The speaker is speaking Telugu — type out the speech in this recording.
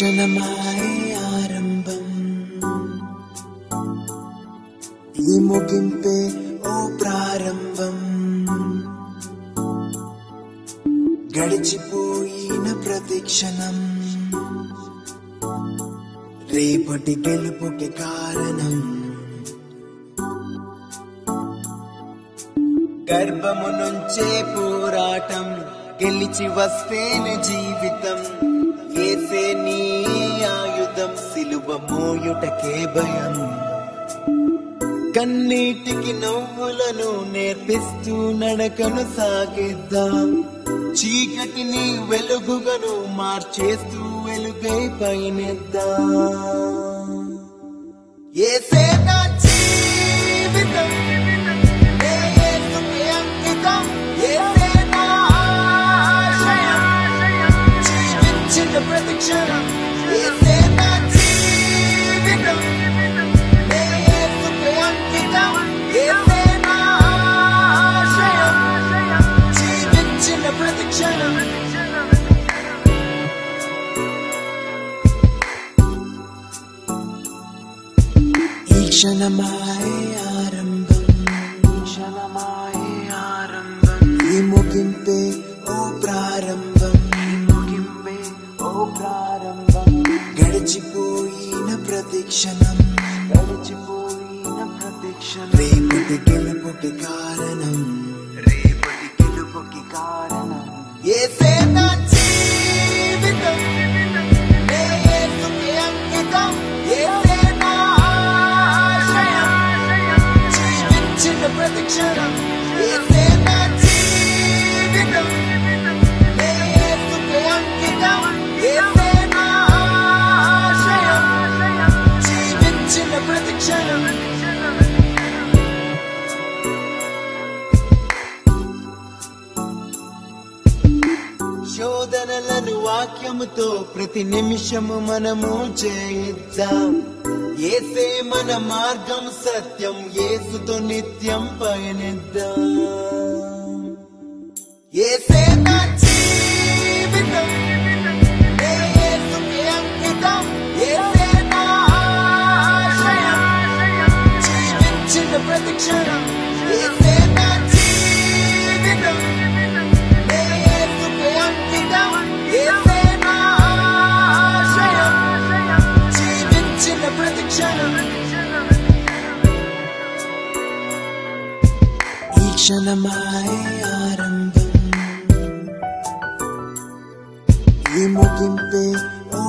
క్షణమాయే ఆరంభం, ఈ ముగింపే ఓ ప్రారంభం. గడిచిపోయిన ప్రతి క్షణం రేపటి గెలుపుకి కారణం. గర్భము నుంచే పోరాటం, గెలిచి వస్తేనే జీవితం. ఏసే నీ ఆయుధం, సిలువ మోయుటకే భయం. కన్నీటికి నవ్వులను నేర్పిస్తూ నడకను సాగిద్దాం. చీకటిని వెలుగుగను మార్చేస్తూ వెలుగై పయనిద్దాం. ఏసే నా జీవితం, యేసుకే అంకితం. ఏసే నా ఆశయం, జీవించిన ప్రతి క్షణం. ఏసే నా జీవితం, యేసుకే అంకితం. ఏసే నా ఆశయం, జీవించిన ప్రతి క్షణం. ఈ క్షణమాయే ఆరంభం, క్షణమాయే ఆరంభం. ఈ ముగింపే ఓ ప్రారంభం, ముగింపే ఓ ప్రారంభం. గడిచిపోయిన ప్రతి క్షణం, గడిచిపోయిన ప్రతి క్షణం. రేపటి గెలుపుకి కారణం, రేపటి గెలుపుకి కారణం. ఏసే నా జీవితం, యేసుకే అంకితం. ఏసే నా ఆశయం, జీవించిన ప్రతి క్షణం. ఏసే నా జీవితం, యేసుకే అంకితం. ఏసే నా ఆశయం, జీవించిన ప్రతి క్షణం. శోధనలను వాక్యముతో ప్రతి నిమిషము మనము జయిద్దాం. ఏసే మన మార్గం, సత్యం. యేసుతో నిత్యం పయనిద్దాం. ఏసే నా జీవితం, యేసుకే అంకితం. ఏసే నా ఆశయం, జీవించిన ప్రతి క్షణం. ఏసే నా జీవితం, యేసుకే అంకితం. ఏసే నా ఆశయం, జీవించిన ప్రతి క్షణం. ఈ క్షణమాయే ఆరంభం, ఈ ముగింపే ఓ